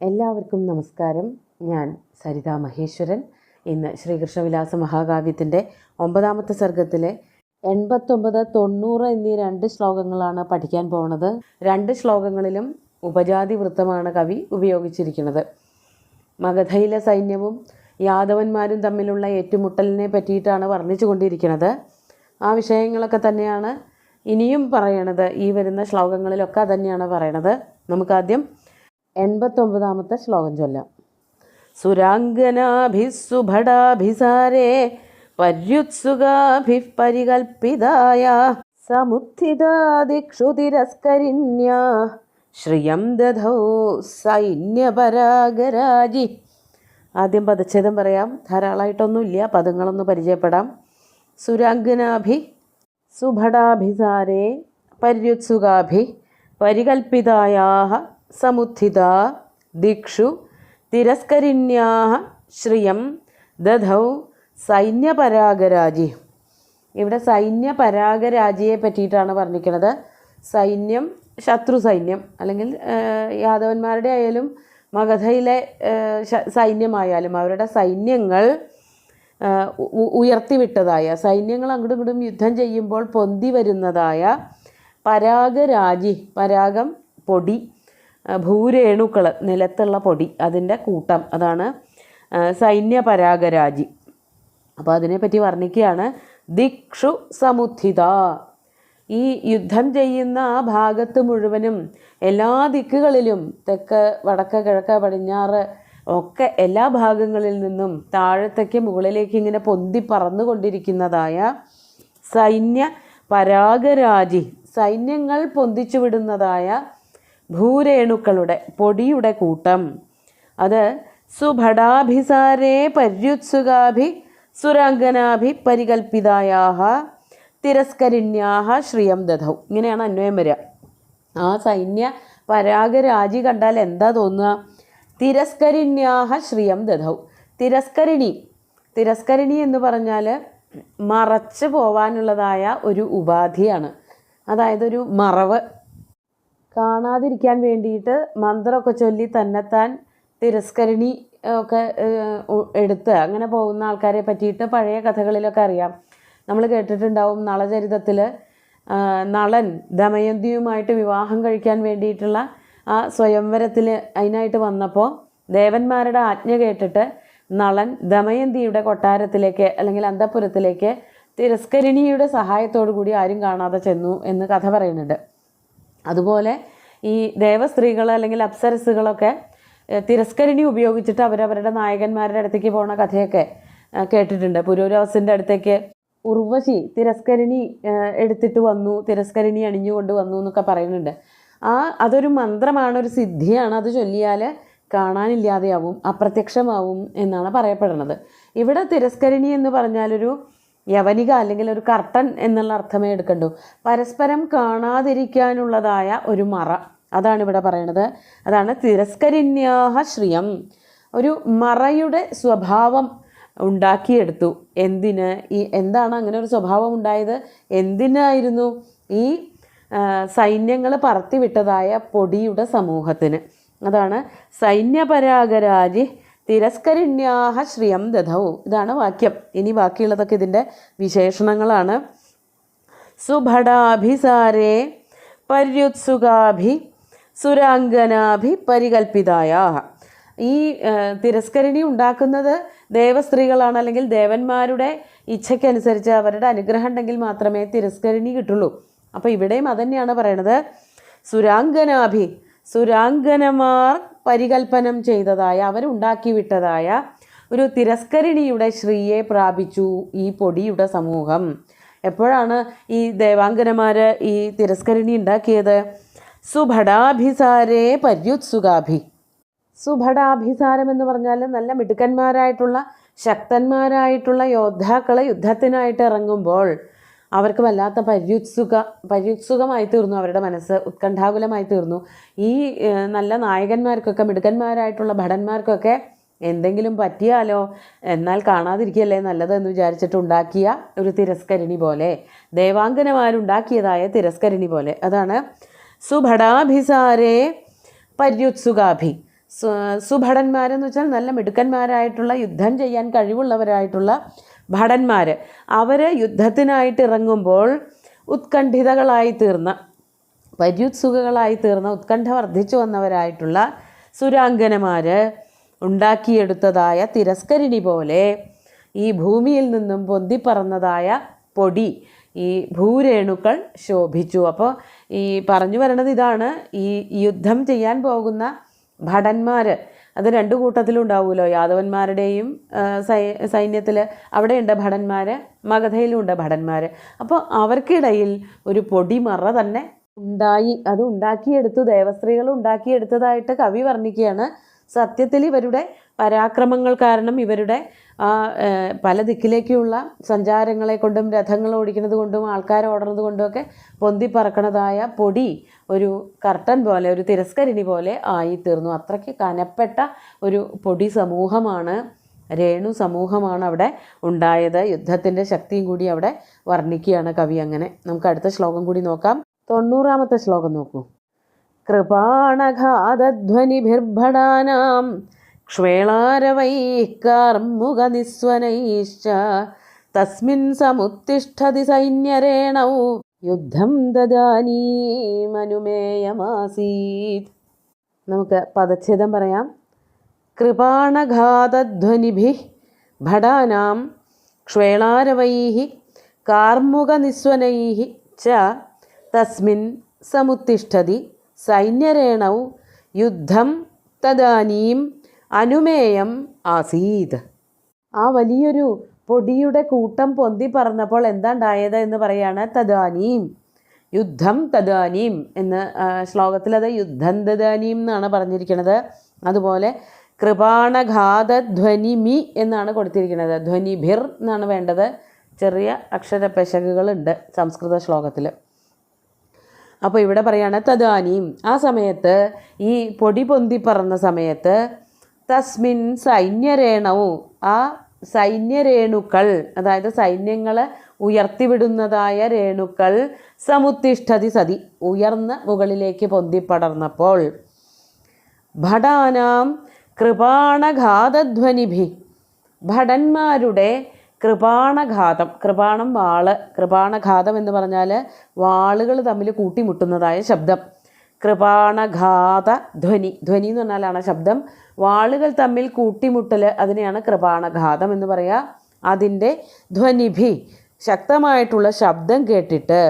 എല്ലാവർക്കും നമസ്കാരം. ഞാൻ സരിതാ മഹേശ്വരൻ. ഇന്ന് ശ്രീകൃഷ്ണവിലാസ മഹാകാവ്യത്തിൻ്റെ 9ാമത്തെ സർഗത്തിലെ 89, 90 എന്നീ 2 ശ്ലോകങ്ങളാണ് പഠിക്കാൻ പോകുന്നത്. 2 ശ്ലോകങ്ങളിലും ഉപജാതി വൃത്തമാണ് കവി ഉപയോഗിച്ചിരിക്കുന്നത്. മഗധയിലെ സൈന്യവും യാദവന്മാരും തമ്മിലുള്ള ഏറ്റുമുട്ടലിനെ പറ്റിയിട്ടാണ് വർണ്ണിച്ചു കൊണ്ടിരിക്കുന്നത്. ആ വിഷയങ്ങളൊക്കെ തന്നെയാണ് ഇനിയും പറയണത്. ഈ വരുന്ന ശ്ലോകങ്ങളിലൊക്കെ തന്നെയാണ് പറയണത്. നമുക്കാദ്യം 89ാമത്തെ ശ്ലോകം ചൊല്ലാം. സുരാംഗനാഭിസുഭടാഭിസാരേ പര്യുത്സുകാഭിഃ പരികൽപ്പിതായ സമുത്ഥിതാദിക്ഷു തിരസ്കരിണ്യാ ശ്രിയം ദധൗ സൈന്യപരാഗരാജി. ആദ്യം പദച്ഛേദം പറയാം. ധാരാളമായിട്ടൊന്നുമില്ല, പദങ്ങളൊന്ന് പരിചയപ്പെടാം. സുരാംഗനാഭി സുഭടാഭിസാരേ പര്യുത്സുകാഭി പരികൽപ്പിതായാഃ സമുത്ഥിതാ ദിക്ഷു തിരസ്കരിണ്യാഃ ശ്രിയം ദധൗ സൈന്യപരാഗരാജി. ഇവിടെ സൈന്യപരാഗരാജിയെ പറ്റിയിട്ടാണ് പറഞ്ഞിരിക്കുന്നത്. സൈന്യം ശത്രു സൈന്യം, അല്ലെങ്കിൽ യാദവന്മാരുടെ ആയാലും മഗധയിലെ സൈന്യമായാലും അവരുടെ സൈന്യങ്ങൾ ഉയർത്തിവിട്ടതായ, സൈന്യങ്ങൾ അങ്ങോട്ടും ഇങ്ങോട്ടും യുദ്ധം ചെയ്യുമ്പോൾ പൊന്തി വരുന്നതായ പരാഗരാജി, പരാഗം പൊടി, ഭൂരേണുക്കൾ നിലത്തുള്ള പൊടി, അതിൻ്റെ കൂട്ടം, അതാണ് സൈന്യപരാഗരാജി. അപ്പോൾ അതിനെപ്പറ്റി വർണ്ണിക്കുകയാണ്. ദിക്ഷു സമുത്ഥിത. ഈ യുദ്ധം ചെയ്യുന്ന ആ ഭാഗത്ത് മുഴുവനും എല്ലാ ദിക്കുകളിലും, തെക്ക് വടക്ക് കിഴക്ക് പടിഞ്ഞാറ് ഒക്കെ എല്ലാ ഭാഗങ്ങളിൽ നിന്നും താഴത്തേക്ക് മുകളിലേക്ക് ഇങ്ങനെ പൊന്തി പറന്നുകൊണ്ടിരിക്കുന്നതായ സൈന്യ പരാഗരാജി, സൈന്യങ്ങൾ പൊന്തിച്ചു വിടുന്നതായ ഭൂരേണുക്കളുടെ പൊടിയുടെ കൂട്ടം. അത് സുഭടാഭിസാരേ പര്യുത്സുകാഭി സുരാംഗനാഭി പരികൽപ്പിതായാഃ തിരസ്കരിണ്യാഃ ശ്രിയം ദധൗ. ഇങ്ങനെയാണ് അന്വയം വരിക. ആ സൈന്യ പരാഗരാജി കണ്ടാൽ എന്താ തോന്നുക? തിരസ്കരിണ്യാഃ ശ്രിയം ദധൗ. തിരസ്കരിണി എന്ന് പറഞ്ഞാൽ മറച്ചു പോവാനുള്ളതായ ഒരു ഉപാധിയാണ്. അതായത് ഒരു മറവ്, കാണാതിരിക്കാൻ വേണ്ടിയിട്ട് മന്ത്രമൊക്കെ ചൊല്ലി തന്നെത്താൻ തിരസ്കരിണി ഒക്കെ എടുത്ത് അങ്ങനെ പോകുന്ന ആൾക്കാരെ പറ്റിയിട്ട് പഴയ കഥകളിലൊക്കെ അറിയാം. നമ്മൾ കേട്ടിട്ടുണ്ടാവും. നളചരിതത്തിൽ നളൻ ദമയന്തിയുമായിട്ട് വിവാഹം കഴിക്കാൻ വേണ്ടിയിട്ടുള്ള ആ സ്വയംവരത്തിൽ അതിനായിട്ട് വന്നപ്പോൾ ദേവന്മാരുടെ ആജ്ഞ കേട്ടിട്ട് നളൻ ദമയന്തിയുടെ കൊട്ടാരത്തിലേക്ക്, അല്ലെങ്കിൽ അന്തഃപുരത്തിലേക്ക് തിരസ്കരിണിയുടെ സഹായത്തോടു കൂടി ആരും കാണാതെ ചെന്നു എന്ന് കഥ പറയുന്നുണ്ട്. അതുപോലെ ഈ ദേവസ്ത്രീകൾ അല്ലെങ്കിൽ അപ്സരസുകളൊക്കെ തിരസ്കരിണി ഉപയോഗിച്ചിട്ട് അവരവരുടെ നായകന്മാരുടെ അടുത്തേക്ക് പോകുന്ന കഥയൊക്കെ കേട്ടിട്ടുണ്ട്. പുരൂരവസിൻ്റെ അടുത്തേക്ക് ഉർവശി തിരസ്കരിണി എടുത്തിട്ട് വന്നു, തിരസ്കരിണി അണിഞ്ഞുകൊണ്ട് വന്നു എന്നൊക്കെ പറയുന്നുണ്ട്. അതൊരു മന്ത്രമാണ്, ഒരു സിദ്ധിയാണ്. അത് ചൊല്ലിയാൽ കാണാനില്ലാതെയാവും, അപ്രത്യക്ഷമാവും എന്നാണ് പറയപ്പെടുന്നത്. ഇവിടെ തിരസ്കരിണി എന്ന് പറഞ്ഞാലൊരു യവനിക അല്ലെങ്കിൽ ഒരു കർട്ടൻ എന്നുള്ള അർത്ഥമേ എടുക്കണ്ടൂ. പരസ്പരം കാണാതിരിക്കാനുള്ളതായ ഒരു മറ, അതാണ് ഇവിടെ പറയണത്. അതാണ് തിരസ്കരിണ്യാഃ ശ്രിയം. ഒരു മറയുടെ സ്വഭാവം ഉണ്ടാക്കിയെടുത്തു. എന്താണ് അങ്ങനെ ഒരു സ്വഭാവം ഉണ്ടായത്? എന്തിനായിരുന്നു? ഈ സൈന്യങ്ങൾ പറത്തിവിട്ടതായ പൊടിയുടെ സമൂഹത്തിന്. അതാണ് സൈന്യപരാഗരാജി തിരസ്കരിണ്യാഃ ശ്രിയം ദധൗ. ഇതാണ് വാക്യം. ഇനി ബാക്കിയുള്ളതൊക്കെ ഇതിൻ്റെ വിശേഷണങ്ങളാണ്. സുഭടാഭിസാരേ പര്യുത്സുകാഭി സുരാംഗനാഭി പരികൽപ്പിതായാഃ. ഈ തിരസ്കരിണി ഉണ്ടാക്കുന്നത് ദേവസ്ത്രീകളാണ്, അല്ലെങ്കിൽ ദേവന്മാരുടെ ഇച്ഛയ്ക്കനുസരിച്ച് അവരുടെ അനുഗ്രഹം ഉണ്ടെങ്കിൽ മാത്രമേ തിരസ്കരിണി കിട്ടുള്ളൂ. അപ്പോൾ ഇവിടെയും അതന്നെയാണ് പറയണത്. സുരാംഗനാഭി, സുരാംഗനമാർ പരികൽപ്പനം ചെയ്തതായ, അവരുണ്ടാക്കി വിട്ടതായ ഒരു തിരസ്കരിണിയുടെ ശ്രീയെ പ്രാപിച്ചു ഈ പൊടിയുടെ സമൂഹം. എപ്പോഴാണ് ഈ ദേവാംഗനമാർ ഈ തിരസ്കരിണി ഉണ്ടാക്കിയത്? സുഭടാഭിസാരേ പര്യുത്സുകാഭി. സുഭടാഭിസാരം എന്ന് പറഞ്ഞാൽ നല്ല മിടുക്കന്മാരായിട്ടുള്ള ശക്തന്മാരായിട്ടുള്ള യോദ്ധാക്കൾ യുദ്ധത്തിനായിട്ട് ഇറങ്ങുമ്പോൾ അവർക്ക് വല്ലാത്ത പര്യുത്സുകമായി തീർന്നു. അവരുടെ മനസ്സ് ഉത്കണ്ഠാകുലമായി തീർന്നു. ഈ നല്ല നായകന്മാർക്കൊക്കെ, മിടുക്കന്മാരായിട്ടുള്ള ഭടന്മാർക്കൊക്കെ എന്തെങ്കിലും പറ്റിയാലോ, എന്നാൽ കാണാതിരിക്കുകയല്ലേ നല്ലത് എന്ന് വിചാരിച്ചിട്ടുണ്ടാക്കിയ ഒരു തിരസ്കരിണി പോലെ, ദേവാംഗനമാരുണ്ടാക്കിയതായ തിരസ്കരിണി പോലെ. അതാണ് സുഭടാഭിസാരേ പര്യുത്സുകാഭി. സുഭടന്മാരെന്ന് വെച്ചാൽ നല്ല മിടുക്കന്മാരായിട്ടുള്ള യുദ്ധം ചെയ്യാൻ കഴിവുള്ളവരായിട്ടുള്ള ഭടന്മാർ, അവർ യുദ്ധത്തിനായിട്ട് ഇറങ്ങുമ്പോൾ ഉത്കണ്ഠിതകളായി തീർന്ന, പര്യുത്സുകകളായി തീർന്ന, ഉത്കണ്ഠ വർദ്ധിച്ചു വന്നവരായിട്ടുള്ള സുരാംഗനമാർ ഉണ്ടാക്കിയെടുത്തതായ തിരസ്കരിണി പോലെ ഈ ഭൂമിയിൽ നിന്നും പൊന്തിപ്പറന്നതായ പൊടി, ഈ ഭൂരേണുക്കൾ ശോഭിച്ചു. അപ്പോൾ ഈ പറഞ്ഞു വരണത് ഇതാണ്, ഈ യുദ്ധം ചെയ്യാൻ പോകുന്ന ഭടന്മാർ, അത് രണ്ട് കൂട്ടത്തിലുണ്ടാവുമല്ലോ, യാദവന്മാരുടെയും സൈന്യത്തിൽ അവിടെയുണ്ട് ഭടന്മാർ, മഗധയിലുമുണ്ട് ഭടന്മാർ. അപ്പോൾ അവർക്കിടയിൽ ഒരു പൊടിമറ തന്നെ ഉണ്ടായി. അത് ഉണ്ടാക്കിയെടുത്തു, ദേവസ്ത്രീകൾ ഉണ്ടാക്കിയെടുത്തതായിട്ട് കവി വർണ്ണിക്കുകയാണ്. സത്യത്തിൽ ഇവരുടെ പരാക്രമങ്ങൾ കാരണം, ഇവരുടെ പല ദിക്കിലേക്കുള്ള സഞ്ചാരങ്ങളെ കൊണ്ടും രഥങ്ങൾ ഓടിക്കുന്നത് കൊണ്ടും ആൾക്കാർ ഓടുന്നത് കൊണ്ടുമൊക്കെ പൊന്തിപ്പറക്കണതായ പൊടി ഒരു കർട്ടൻ പോലെ, ഒരു തിരസ്കരിണി പോലെ ആയിത്തീർന്നു. അത്രയ്ക്ക് കനപ്പെട്ട ഒരു പൊടി സമൂഹമാണ്, രേണു സമൂഹമാണ് അവിടെ ഉണ്ടായത്. യുദ്ധത്തിൻ്റെ ശക്തിയും കൂടി അവിടെ വർണ്ണിക്കുകയാണ് കവി. അങ്ങനെ നമുക്ക് അടുത്ത ശ്ലോകം കൂടി നോക്കാം. 90-ാമത്തെ ശ്ലോകം നോക്കൂ. കൃപാണഘാതധ്വനിഭിർഭടാനാം ക്ഷ്വേളാരവൈഃ കാർമുകനിസ്വനൈശ്ച തസ്മിൻ സമുത്തിഷ്ഠതി സൈന്യരേണൗ യുദ്ധം ദദാനീമനുമേയമാസീത്. നമുക്ക് പദച്ഛേദം പറയാം. കൃപാണഘാതധ്വനിഭിഃ ഭടാനാം ക്ഷ്വേളാരവൈഃ കാർമുകനിസ്വനൈഃ ച തസ്മിൻ സമുത്തിഷ്ഠതി സൈന്യരേണൗ യുദ്ധം തദാനീം അനുമേയം ആസീത്. ആ വലിയൊരു പൊടിയുടെ കൂട്ടം പൊന്തി പറന്നപ്പോൾ എന്താ ഉണ്ടായത് എന്ന് പറയാണ്. തദാനീം, യുദ്ധം തദാനീം എന്ന് ശ്ലോകത്തിൽ അത് യുദ്ധം തദാനീം എന്നാണ് പറഞ്ഞിരിക്കുന്നത്. അതുപോലെ കൃപാണഘാതധ്വനിമി എന്നാണ് കൊടുത്തിരിക്കുന്നത്. ധ്വനിഭിർ എന്നാണ് വേണ്ടത്. ചെറിയ അക്ഷര പെശകുകളുണ്ട് സംസ്കൃത ശ്ലോകത്തിൽ. അപ്പോൾ ഇവിടെ പറയാണ് തദാനീം, ആ സമയത്ത്, ഈ പൊടി പൊന്തി പറന്ന സമയത്ത്, തസ്മിൻ സൈന്യരേണവും, ആ സൈന്യരേണുക്കൾ, അതായത് സൈന്യങ്ങൾ ഉയർത്തിവിടുന്നതായ രേണുക്കൾ, സമുത്തിഷ്ഠതി സതി, ഉയർന്ന് മുകളിലേക്ക് പൊന്തിപ്പടർന്നപ്പോൾ, ഭടാനാം കൃപാണഘാതധ്വനിഭി, ഭടന്മാരുടെ കൃപാണഘാതം, കൃപാണം വാള്, കൃപാണഘാതം എന്ന് പറഞ്ഞാൽ വാളുകൾ തമ്മിൽ കൂട്ടിമുട്ടുന്നതായ ശബ്ദം. കൃപാണഘാത ധ്വനി, ധ്വനി എന്ന് പറഞ്ഞാലാണ് ശബ്ദം. വാളുകൾ തമ്മിൽ കൂട്ടിമുട്ടൽ, അതിനെയാണ് കൃപാണഘാതം എന്ന് പറയുക. അതിൻ്റെ ധ്വനിഭി, ശക്തമായിട്ടുള്ള ശബ്ദം കേട്ടിട്ട്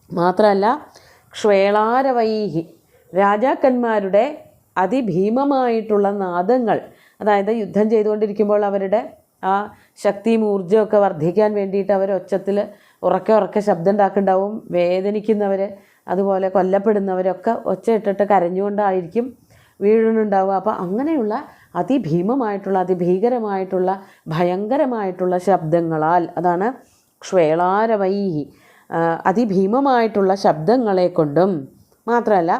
മാത്രമല്ല, ക്ഷ്വേളാരവൈഹി, രാജാക്കന്മാരുടെ അതിഭീമമായിട്ടുള്ള നാദങ്ങൾ, അതായത് യുദ്ധം ചെയ്തുകൊണ്ടിരിക്കുമ്പോൾ അവരുടെ ആ ശക്തിയും ഊർജ്ജമൊക്കെ വർദ്ധിക്കാൻ വേണ്ടിയിട്ട് അവർ ഒച്ചത്തിൽ ഉറക്കെ ശബ്ദം ഉണ്ടാക്കുന്നുണ്ടാവും. വേദനിക്കുന്നവർ, അതുപോലെ കൊല്ലപ്പെടുന്നവരൊക്കെ ഒച്ച ഇട്ടിട്ട് കരഞ്ഞുകൊണ്ടായിരിക്കും വീഴുന്നുണ്ടാവുക. അപ്പോൾ അങ്ങനെയുള്ള അതിഭീമമായിട്ടുള്ള, അതിഭീകരമായിട്ടുള്ള, ഭയങ്കരമായിട്ടുള്ള ശബ്ദങ്ങളാൽ, അതാണ് ക്ഷ്വേളാരവൈഹി, അതിഭീമമായിട്ടുള്ള ശബ്ദങ്ങളെ കൊണ്ടും മാത്രമല്ല,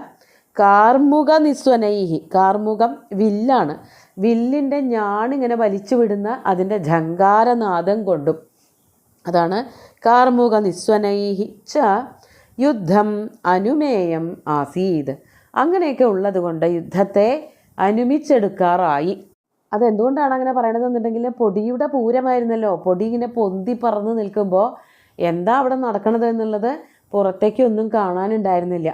കാർമുക നിസ്വനൈഹി, കാർമുകം വില്ലാണ്, വില്ലിൻ്റെ ഞാണിങ്ങനെ വലിച്ചു വിടുന്ന അതിൻ്റെ ഝങ്കാരനാദം കൊണ്ടും, അതാണ് കാർമുക നിസ്വനൈഹി ച യുദ്ധം അനുമേയം ആസീത്. അങ്ങനെയൊക്കെ ഉള്ളത് കൊണ്ട് യുദ്ധത്തെ അനുമിച്ചെടുക്കാറായി. അതെന്തുകൊണ്ടാണ് അങ്ങനെ പറയണതെന്നുണ്ടെങ്കിൽ, പൊടിയുടെ പൂരമായിരുന്നല്ലോ. പൊടി ഇങ്ങനെ പൊന്തി പറന്ന് നിൽക്കുമ്പോൾ എന്താ അവിടെ നടക്കണത് എന്നുള്ളത് പുറത്തേക്കൊന്നും കാണാനുണ്ടായിരുന്നില്ല.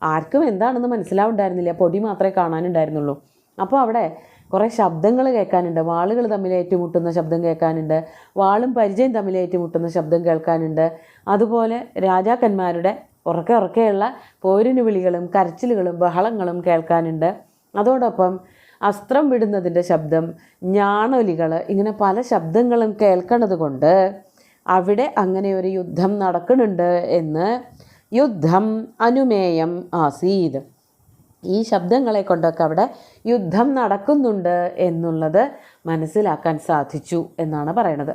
ആർക്കും എന്താണെന്ന് മനസ്സിലാവുണ്ടായിരുന്നില്ല, പൊടി മാത്രമേ കാണാനുണ്ടായിരുന്നുള്ളൂ. അപ്പോൾ അവിടെ കുറേ ശബ്ദങ്ങൾ കേൾക്കാനുണ്ട്. വാളുകൾ തമ്മിൽ ഏറ്റുമുട്ടുന്ന ശബ്ദം കേൾക്കാനുണ്ട്, വാളും പരിചയം തമ്മിൽ ഏറ്റുമുട്ടുന്ന ശബ്ദം കേൾക്കാനുണ്ട്. അതുപോലെ രാജാക്കന്മാരുടെ ഉറക്കെയുള്ള പോരിന് വിളികളും കരച്ചിലുകളും ബഹളങ്ങളും കേൾക്കാനുണ്ട്. അതോടൊപ്പം അസ്ത്രം വിടുന്നതിൻ്റെ ശബ്ദം, ഞാണൊലികൾ, ഇങ്ങനെ പല ശബ്ദങ്ങളും കേൾക്കണത് കൊണ്ട് അവിടെ അങ്ങനെ ഒരു യുദ്ധം നടക്കുന്നുണ്ട് എന്ന് യുദ്ധം അനുമേയം ആസീത്. ഈ ശബ്ദങ്ങളെ കൊണ്ടൊക്കെ അവിടെ യുദ്ധം നടക്കുന്നുണ്ട് എന്നുള്ളത് മനസ്സിലാക്കാൻ സാധിച്ചു എന്നാണ് പറയണത്.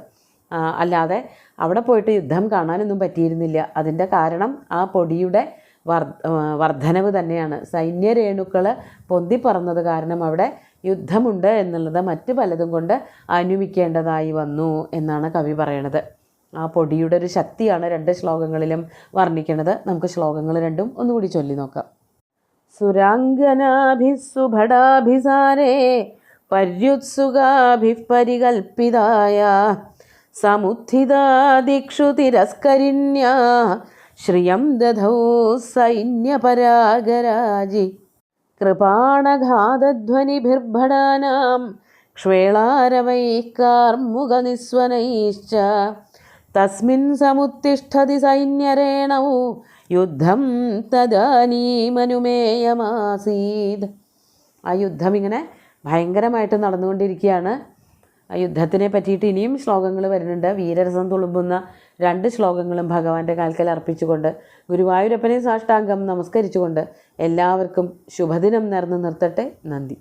അല്ലാതെ അവിടെ പോയിട്ട് യുദ്ധം കാണാനൊന്നും പറ്റിയിരുന്നില്ല. അതിൻ്റെ കാരണം ആ പൊടിയുടെ വർധനവ് തന്നെയാണ്. സൈന്യരേണുക്കൾ പൊന്തിപ്പറന്നത് കാരണം അവിടെ യുദ്ധമുണ്ട് എന്നുള്ളത് മറ്റ് പലതും കൊണ്ട് അനുമിക്കേണ്ടതായി വന്നു എന്നാണ് കവി പറയണത്. ആ പൊടിയുടെ ഒരു ശക്തിയാണ് രണ്ട് ശ്ലോകങ്ങളിലും വർണ്ണിക്കുന്നത്. നമുക്ക് ശ്ലോകങ്ങൾ രണ്ടും ഒന്നുകൂടി ചൊല്ലി നോക്കാം. സുരാംഗനാഭിः സുഭടാഭിസാരേ പര്യുത്സുകാഭിः പരികൽപ്പിതായ സമുത്ഥിതാ ദിക്ഷു തിരസ്കരിണ്യാ ശ്രിയം ദധൗ സൈന്യപരാഗരാജി കൃപാണഘാതധ്വനിഭിർഭടാനാം ക്ഷ്വേളാരവൈः കാർമുകനിസ്വനൈശ്ച തസ്മിൻ സമുത്തിഷ്ഠതി സൈന്യരേണൗ യുദ്ധം തദാനീമനുമേയമാസീത്. ആ യുദ്ധം ഇങ്ങനെ ഭയങ്കരമായിട്ട് നടന്നുകൊണ്ടിരിക്കുകയാണ്. ആ യുദ്ധത്തിനെ പറ്റിയിട്ട് ഇനിയും ശ്ലോകങ്ങൾ വരുന്നുണ്ട്. വീരരസം തുളുമ്പുന്ന 2 ശ്ലോകങ്ങളും ഭഗവാന്റെ കാൽക്കൽ അർപ്പിച്ചുകൊണ്ട് ഗുരുവായൂരപ്പനെ സാഷ്ടാംഗം നമസ്കരിച്ചുകൊണ്ട് എല്ലാവർക്കും ശുഭദിനം നേർന്ന് നിർത്തട്ടെ. നന്ദി.